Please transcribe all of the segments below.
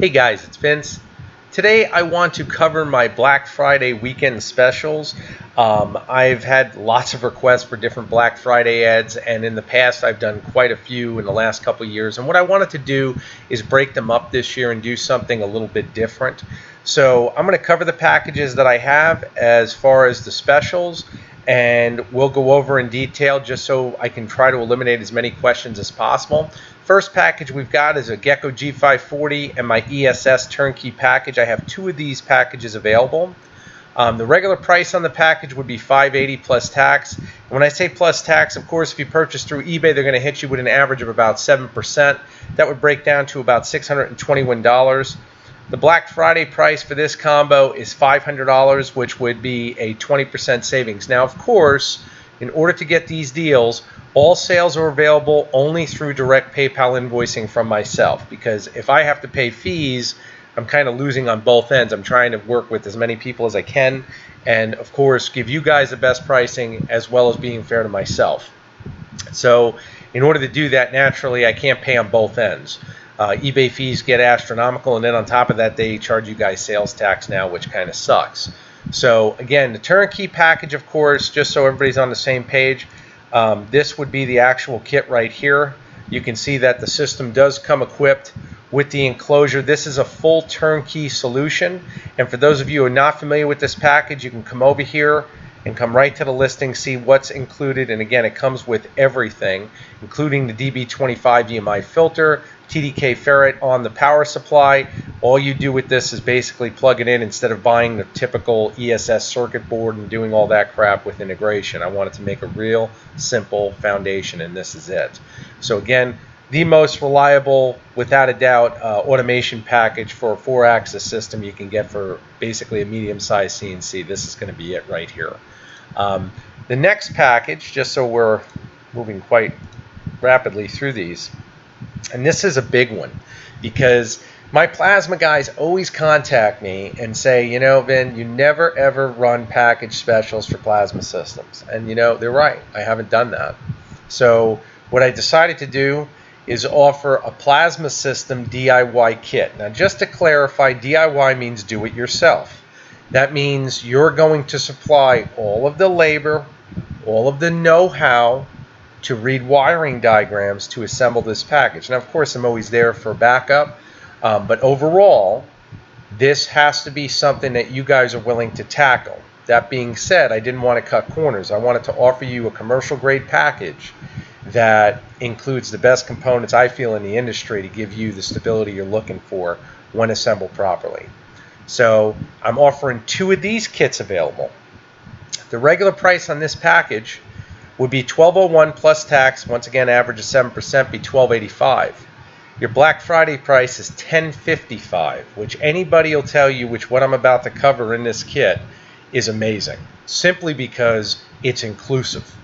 Hey guys, it's Vince. Today I want to cover my Black Friday weekend specials. I've had lots of requests for different Black Friday ads, and in the past I've done quite a few in the last couple of years. And what I wanted to do is break them up this year and do something a little bit different. So I'm going to cover the packages that I have as far as the specials, and we'll go over in detail just so I can try to eliminate as many questions as possible. First package we've got is a Gecko G540 and my ESS turnkey package. I have two of these packages available. The regular price on the package would be $580 plus tax. And when I say plus tax, of course, if you purchase through eBay, they're going to hit you with an average of about 7%. That would break down to about $621. The Black Friday price for this combo is $500, which would be a 20% savings. Now, of course, in order to get these deals, all sales are available only through direct PayPal invoicing from myself, because if I have to pay fees, I'm kind of losing on both ends. I'm trying to work with as many people as I can and, of course, give you guys the best pricing as well as being fair to myself. So in order to do that, naturally, I can't pay on both ends. eBay fees get astronomical, and then on top of that, they charge you guys sales tax now, which kind of sucks. So again, the turnkey package, of course, just so everybody's on the same page, this would be the actual kit right here. You can see that the system does come equipped with the enclosure. This is a full turnkey solution, and for those of you who are not familiar with this package, you can come over here and come right to the listing, see what's included. And again, it comes with everything, including the DB25 EMI filter, TDK ferret on the power supply. All you do with this is basically plug it in instead of buying the typical ESS circuit board and doing all that crap with integration. I wanted to make a real simple foundation, and this is it. So again, the most reliable, without a doubt, automation package for a 4-axis system you can get for basically a medium-sized CNC. This is going to be it right here. The next package, just so we're moving quite rapidly through these, and this is a big one because my plasma guys always contact me and say, you know, Vin, you never ever run package specials for plasma systems. And you know, they're right. I haven't done that. So what I decided to do is offer a plasma system DIY kit. Now, just to clarify, DIY means do it yourself. That means you're going to supply all of the labor, all of the know-how to read wiring diagrams to assemble this package. Now, of course, I'm always there for backup, but overall, this has to be something that you guys are willing to tackle. That being said, I didn't want to cut corners. I wanted to offer you a commercial-grade package that includes the best components I feel in the industry to give you the stability you're looking for when assembled properly. So I'm offering two of these kits available. The regular price on this package would be $1201 plus tax. Once again, average of 7%, be $1285. Your Black Friday price is $1055, which anybody will tell you, which what I'm about to cover in this kit is amazing, simply because it's inclusive.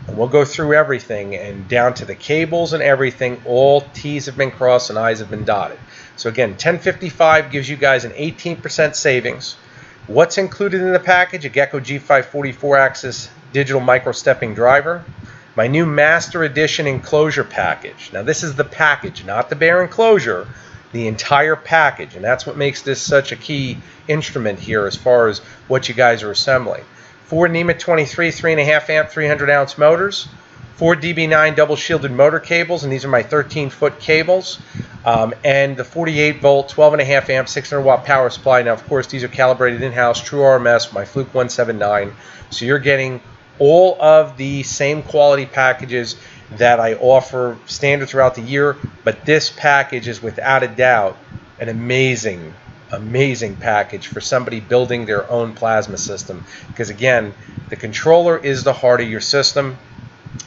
And we'll go through everything, and down to the cables and everything, all T's have been crossed and I's have been dotted. So again, $1055 gives you guys an 18% savings. What's included in the package? A Gecko G540 4-axis digital micro-stepping driver. My new Master Edition Enclosure package. Now this is the package, not the bare enclosure, the entire package. And that's what makes this such a key instrument here as far as what you guys are assembling. 4 NEMA 23 3.5 amp 300 ounce motors, 4 DB9 double shielded motor cables, and these are my 13-foot cables, and the 48 volt 12.5 amp 600 watt power supply. Now, of course, these are calibrated in-house, true RMS, my Fluke 179. So you're getting all of the same quality packages that I offer standard throughout the year, but this package is without a doubt an amazing package for somebody building their own plasma system, because again, the controller is the heart of your system.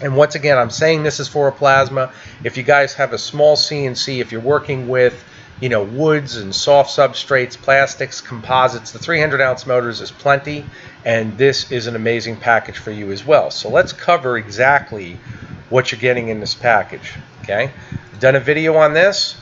And once again, I'm saying this is for a plasma. If you guys have a small CNC, if you're working with, you know, woods and soft substrates, plastics, composites, the 300 ounce motors is plenty, and this is an amazing package for you as well. So let's cover exactly what you're getting in this package. Okay, I've done a video on this.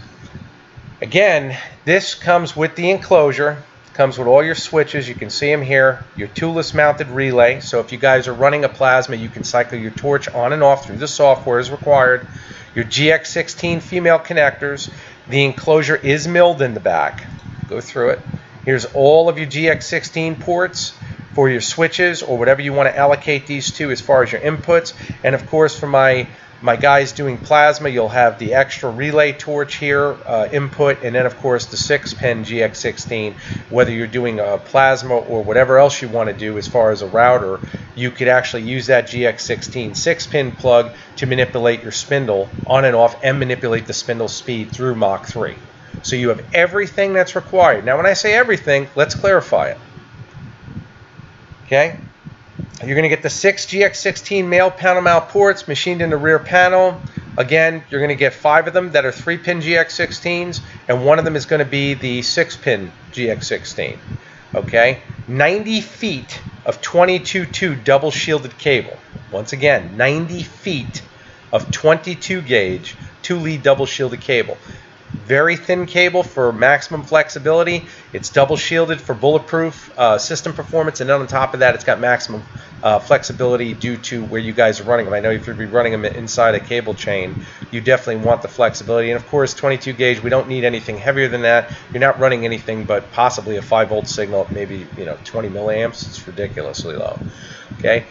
Again, this comes with the enclosure. It comes with all your switches. You can see them here. Your toolless mounted relay. So if you guys are running a plasma, you can cycle your torch on and off through the software as required. Your GX16 female connectors. The enclosure is milled in the back. Go through it. Here's all of your GX16 ports for your switches or whatever you want to allocate these to as far as your inputs. And of course, for my guys doing plasma, you'll have the extra relay torch here, input, and then of course the 6-pin GX16. Whether you're doing a plasma or whatever else you want to do as far as a router, you could actually use that GX16 6-pin plug to manipulate your spindle on and off and manipulate the spindle speed through Mach 3. So you have everything that's required. Now when I say everything, let's clarify it. Okay? You're going to get the 6 GX16 male panel mount ports machined in the rear panel. Again, you're going to get 5 of them that are 3-pin GX16s, and one of them is going to be the 6-pin GX16. Okay? 90 feet of 22-2 double shielded cable. Once again, 90 feet of 22 gauge 2-lead double shielded cable. Very thin cable for maximum flexibility. It's double shielded for bulletproof system performance, and then on top of that, it's got maximum flexibility due to where you guys are running them. I know if you'd be running them inside a cable chain, you definitely want the flexibility. And of course, 22 gauge, we don't need anything heavier than that. You're not running anything but possibly a 5-volt signal at maybe 20 milliamps. It's ridiculously low. Okay.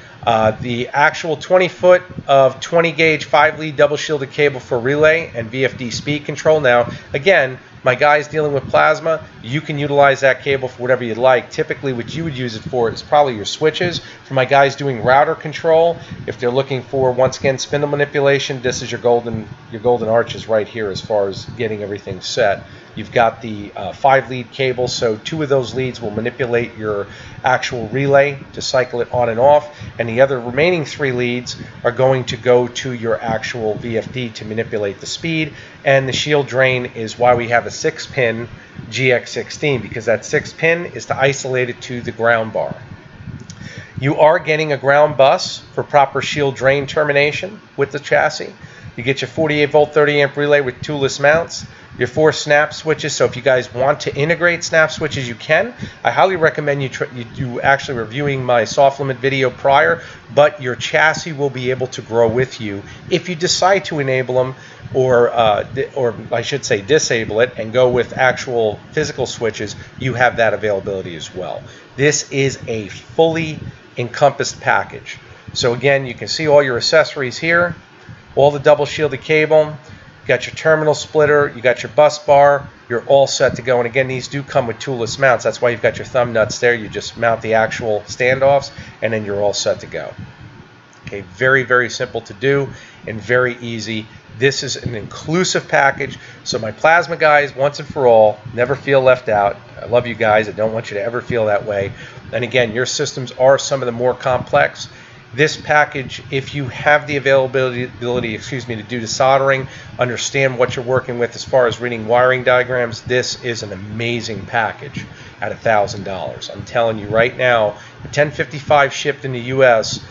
The actual 20-foot of 20-gauge 5-lead double shielded cable for relay and VFD speed control. Now, again, my guys dealing with plasma, you can utilize that cable for whatever you'd like. Typically, what you would use it for is probably your switches. For my guys doing router control, if they're looking for, once again, spindle manipulation, this is your golden arches right here as far as getting everything set. You've got the 5-lead cable, so 2 of those leads will manipulate your actual relay to cycle it on and off, and the other remaining 3 leads are going to go to your actual VFD to manipulate the speed. And the shield drain is why we have a 6-pin GX16, because that 6-pin is to isolate it to the ground bar. You are getting a ground bus for proper shield drain termination with the chassis. You get your 48-volt 30-amp relay with toolless mounts. Your 4 snap switches, so if you guys want to integrate snap switches, you can. I highly recommend you actually reviewing my soft limit video prior, but your chassis will be able to grow with you if you decide to enable them, or I should say disable it and go with actual physical switches. You have that availability as well. This is a fully encompassed package. So again, you can see all your accessories here, all the double shielded cable. You got your terminal splitter, you got your bus bar, you're all set to go. And again, these do come with toolless mounts. That's why you've got your thumb nuts there. You just mount the actual standoffs, and then you're all set to go. Okay, very, very simple to do and very easy. This is an inclusive package. So my plasma guys, once and for all, never feel left out. I love you guys. I don't want you to ever feel that way. And again, your systems are some of the more complex. This package, if you have the availability, to do the soldering, understand what you're working with as far as reading wiring diagrams, this is an amazing package at $1,000. I'm telling you right now, 1055 shipped in the U.S.,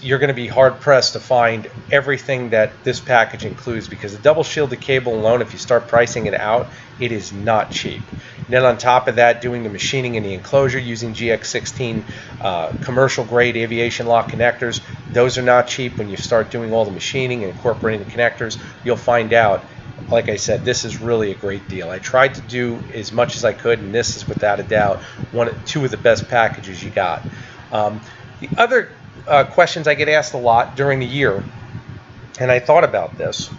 you're going to be hard pressed to find everything that this package includes, because the double shielded cable alone, if you start pricing it out, it is not cheap. And then on top of that, doing the machining in the enclosure using GX16 commercial grade aviation lock connectors, those are not cheap. When you start doing all the machining and incorporating the connectors, you'll find out, like I said, this is really a great deal. I tried to do as much as I could, and this is without a doubt two of the best packages you got. The other questions I get asked a lot during the year, and I thought about this,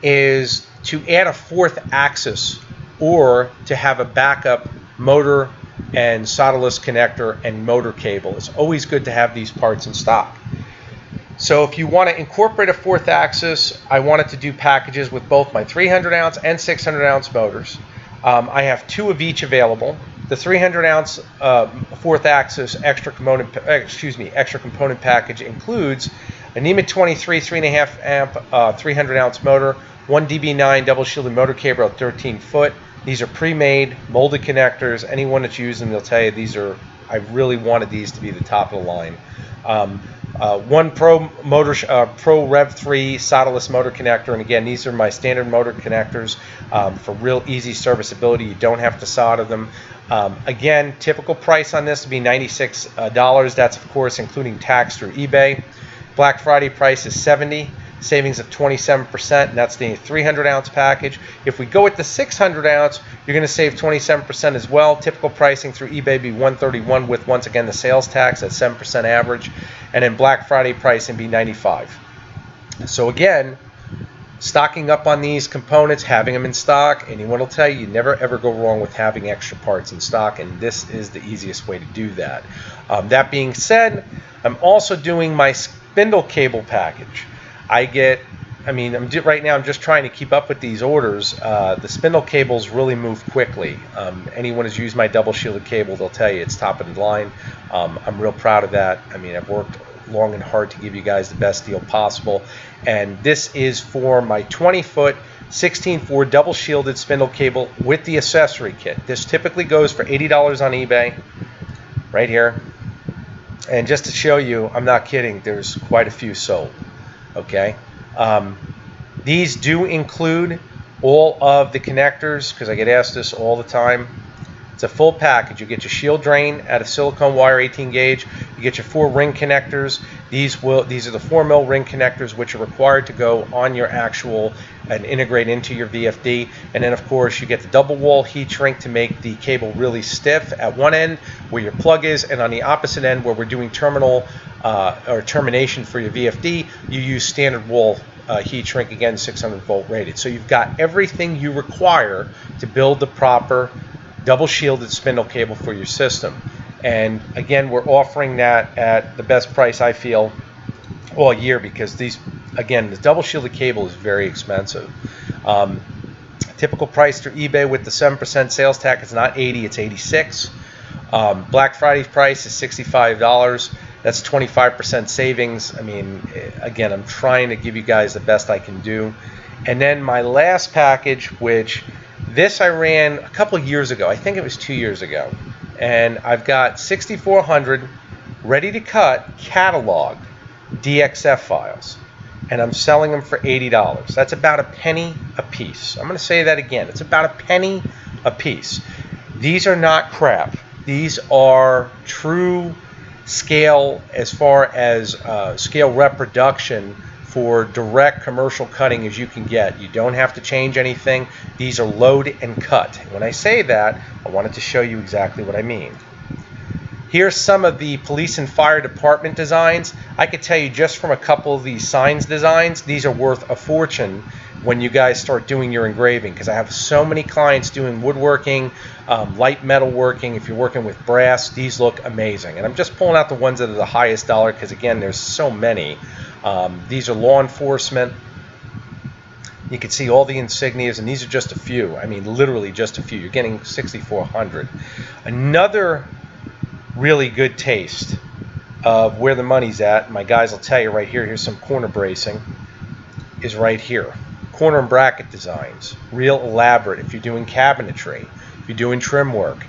is to add a 4th axis or to have a backup motor and solderless connector and motor cable. It's always good to have these parts in stock. So if you want to incorporate a 4th axis, I wanted to do packages with both my 300-ounce and 600-ounce motors. I have 2 of each available. The 300-ounce 4th axis extra component package includes a NEMA 23 3.5 amp 300-ounce motor, 1 DB9 double shielded motor cable at 13 foot. These are pre-made molded connectors. Anyone that's used them, they'll tell you I really wanted these to be the top of the line. 1 Pro Rev 3 solderless motor connector, and again, these are my standard motor connectors for real easy serviceability. You don't have to solder them. Again, typical price on this would be $96. That's of course including tax through eBay. Black Friday price is $70. savings of 27%, and that's the 300 ounce package. If we go with the 600 ounce, you're going to save 27% as well. Typical pricing through eBay be $131 with, once again, the sales tax at 7% average, and then Black Friday pricing be $95. So again, stocking up on these components, having them in stock, anyone will tell you, you never ever go wrong with having extra parts in stock, and this is the easiest way to do that. That being said, I'm also doing my spindle cable package. Right now I'm just trying to keep up with these orders. The spindle cables really move quickly. Anyone who's used my double shielded cable, they'll tell you it's top of the line. I'm real proud of that. I've worked long and hard to give you guys the best deal possible, and this is for my 20-foot 16.4 double shielded spindle cable with the accessory kit. This typically goes for $80 on eBay, right here. And just to show you, I'm not kidding, there's quite a few sold. Okay, these do include all of the connectors, because I get asked this all the time. It's a full package. You get your shield drain out of silicone wire 18 gauge. You get your 4 ring connectors. These are the 4mm ring connectors, which are required to go on your actual and integrate into your VFD. And then of course you get the double wall heat shrink to make the cable really stiff at one end where your plug is, and on the opposite end where we're doing terminal or termination for your VFD, you use standard wall heat shrink, again 600 volt rated. So you've got everything you require to build the proper double shielded spindle cable for your system. And again, we're offering that at the best price, I feel, all year, because these, again, the double shielded cable is very expensive. Typical price through eBay with the 7% sales tax is not $80, it's $86. Black Friday price is $65. That's 25% savings. Again, I'm trying to give you guys the best I can do. And then my last package, which this I ran a couple of years ago. I think it was 2 years ago. And I've got 6,400 ready to cut catalog DXF files. And I'm selling them for $80. That's about a penny a piece. I'm going to say that again. It's about a penny a piece. These are not crap. These are true scale, as far as scale reproduction for direct commercial cutting as you can get. You don't have to change anything. These are load and cut. When I say that, I wanted to show you exactly what I mean. Here's some of the police and fire department designs. I could tell you just from a couple of these signs designs, these are worth a fortune when you guys start doing your engraving, because I have so many clients doing woodworking, light metal working. If you're working with brass, these look amazing. And I'm just pulling out the ones that are the highest dollar, because again, there's so many. These are law enforcement. You can see all the insignias, and these are just a few. Literally just a few. You're getting 6,400. Another really good taste of where the money's at, my guys will tell you right here, here's some corner bracing, is right here. Corner and bracket designs, real elaborate. If you're doing cabinetry, if you're doing trim work,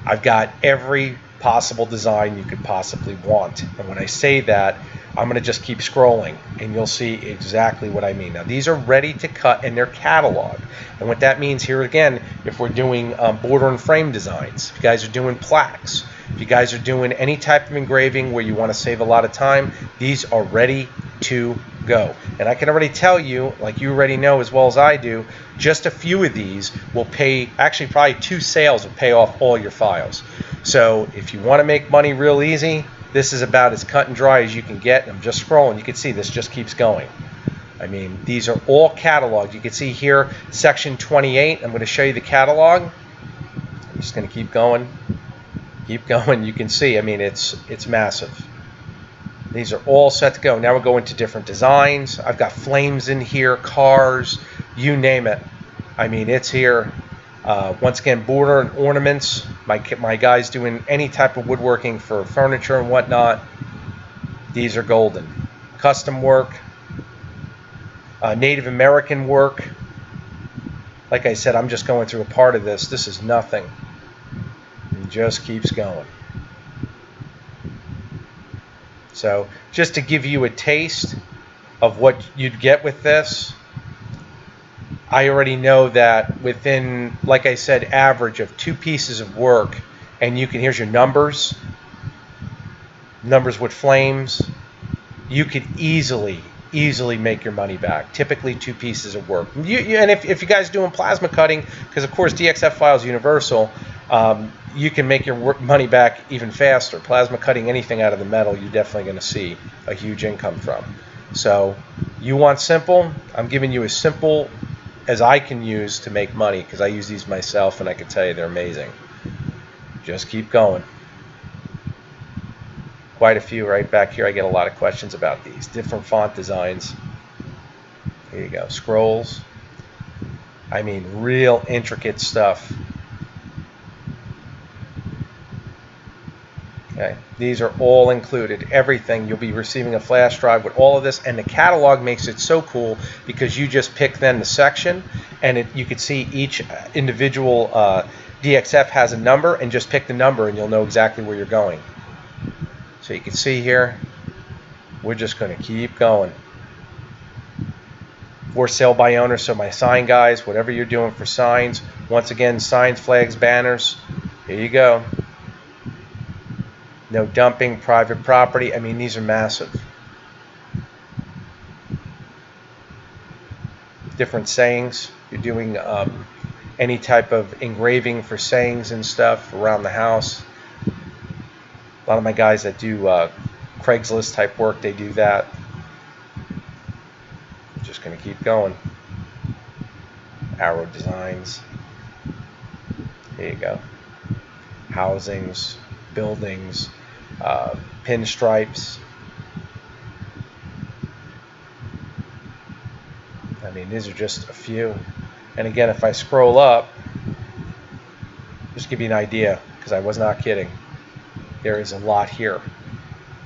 I've got every possible design you could possibly want. And when I say that, I'm going to just keep scrolling and you'll see exactly what I mean. Now, these are ready to cut and they're cataloged. And what that means here again, if we're doing border and frame designs, if you guys are doing plaques, if you guys are doing any type of engraving where you want to save a lot of time, these are ready to go. And I can already tell you, like you already know as well as I do, just a few of these will pay, actually probably 2 sales will pay off all your files. So if you want to make money real easy, this is about as cut and dry as you can get. I'm just scrolling. You can see this just keeps going. These are all cataloged. You can see here, section 28. I'm going to show you the catalog. I'm just going to keep going. Keep going. You can see, it's massive. These are all set to go. Now we'll go into different designs. I've got flames in here, cars, you name it. It's here. Once again, border and ornaments. My guys doing any type of woodworking for furniture and whatnot. These are golden. Custom work. Native American work. Like I said, I'm just going through a part of this. This is nothing. It just keeps going. So just to give you a taste of what you'd get with this, I already know that within, like I said, average of 2 pieces of work, and you can, here's your numbers with flames, you could easily easily make your money back. Typically 2 pieces of work. And if you guys are doing plasma cutting, because of course DXF file is universal, you can make your money back even faster. Plasma cutting anything out of the metal, you're definitely going to see a huge income from. So you want simple? I'm giving you as simple as I can use to make money, because I use these myself and I can tell you they're amazing. Just keep going. Quite a few right back here. I get a lot of questions about these different font designs. Here you go. Scrolls. I mean, real intricate stuff. Okay. These are all included. Everything. You'll be receiving a flash drive with all of this, and the catalog makes it so cool because you just pick then the section, and you can see each individual DXF has a number, and just pick the number and you'll know exactly where you're going. So you can see here, we're just going to keep going. For sale by owner, so my sign guys, whatever you're doing for signs, once again, signs, flags, banners, here you go. No dumping, private property. I mean, these are massive. Different sayings. You're doing any type of engraving for sayings and stuff around the house. A lot of my guys that do Craigslist type work, they do that. Just going to keep going. Arrow designs. There you go. Housings, buildings, pinstripes. I mean, these are just a few. And again, if I scroll up, just give you an idea, because I was not kidding. There is a lot here.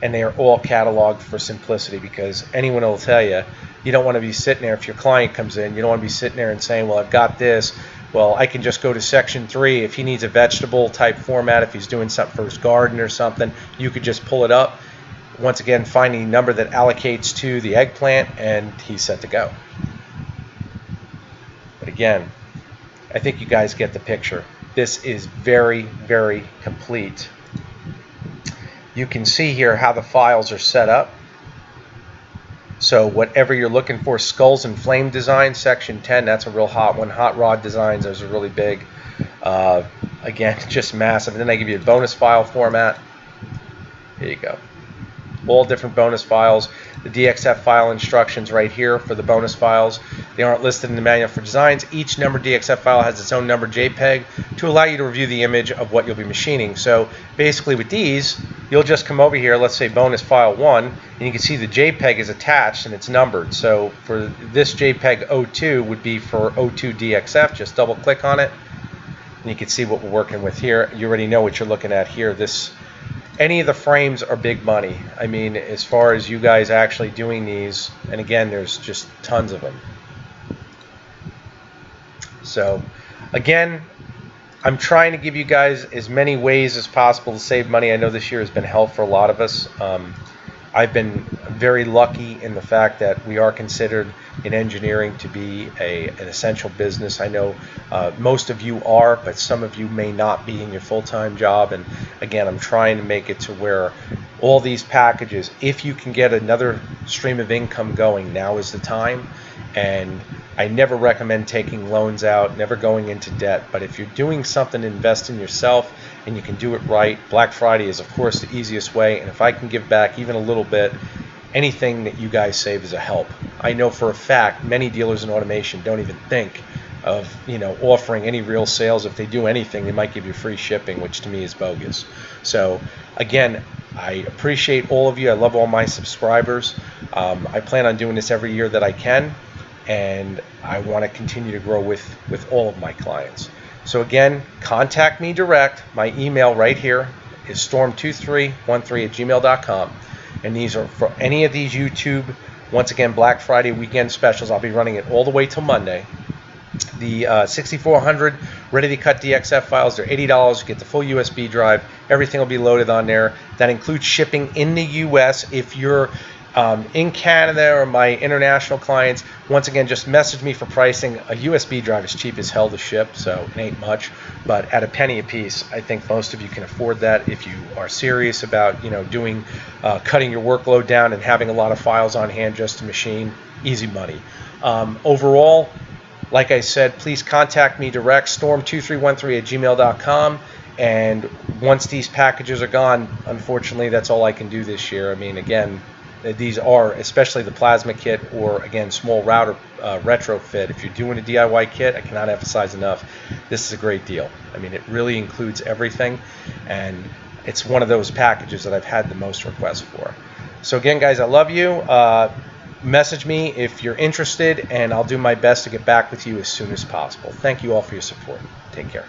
And they are all cataloged for simplicity, because anyone will tell you, you don't want to be sitting there, if your client comes in, you don't want to be sitting there and saying, well, I've got this. Well, I can just go to section 3. If he needs a vegetable type format, if he's doing something for his garden or something, you could just pull it up. Once again, find the number that allocates to the eggplant, and he's set to go. But again, I think you guys get the picture. This is very, very complete. You can see here how the files are set up. So whatever you're looking for, skulls and flame design, section 10, that's a real hot one. Hot rod designs, those are really big. Again, just massive. And then they give you a bonus file format. Here you go. All different bonus files. The DXF file instructions right here for the bonus files. They aren't listed in the manual for designs. Each numbered DXF file has its own numbered JPEG to allow you to review the image of what you'll be machining. So basically with these, you'll just come over here, let's say bonus file 1, and you can see the JPEG is attached and it's numbered. So for this JPEG 02 would be for 02 DXF. Just double click on it and you can see what we're working with here. You already know what you're looking at here. Any of the frames are big money. I mean, as far as you guys actually doing these, and again, there's just tons of them. So again, I'm trying to give you guys as many ways as possible to save money. I know this year has been hell for a lot of us. I've been very lucky in the fact that we are considered in engineering to be an essential business. I know most of you are, but some of you may not be in your full-time job. And again, I'm trying to make it to where all these packages, if you can get another stream of income going, now is the time. And I never recommend taking loans out, never going into debt. But if you're doing something to invest in yourself and you can do it right, Black Friday is, of course, the easiest way. And if I can give back even a little bit, anything that you guys save is a help. I know for a fact many dealers in automation don't even think of offering any real sales. If they do anything, they might give you free shipping, which to me is bogus. So again, I appreciate all of you. I love all my subscribers. I plan on doing this every year that I can, and I want to continue to grow with all of my clients. So again, contact me direct. My email right here is storm2313@gmail.com. And these are for any of these YouTube, once again, Black Friday weekend specials. I'll be running it all the way till Monday. The 6400 ready-to-cut DXF files, they're $80. You get the full USB drive. Everything will be loaded on there. That includes shipping in the U.S. If you're In Canada or my international clients, once again, just message me for pricing. A USB drive is cheap as hell to ship, so it ain't much. But at a penny a piece, I think most of you can afford that if you are serious about, doing cutting your workload down and having a lot of files on hand just to machine. Easy money. Overall, like I said, please contact me direct, storm2313@gmail.com. And once these packages are gone, unfortunately, that's all I can do this year. I mean, again, these are, especially the plasma kit or, again, small router retrofit. If you're doing a DIY kit, I cannot emphasize enough, this is a great deal. I mean, it really includes everything, and it's one of those packages that I've had the most requests for. So again, guys, I love you. Message me if you're interested, and I'll do my best to get back with you as soon as possible. Thank you all for your support. Take care.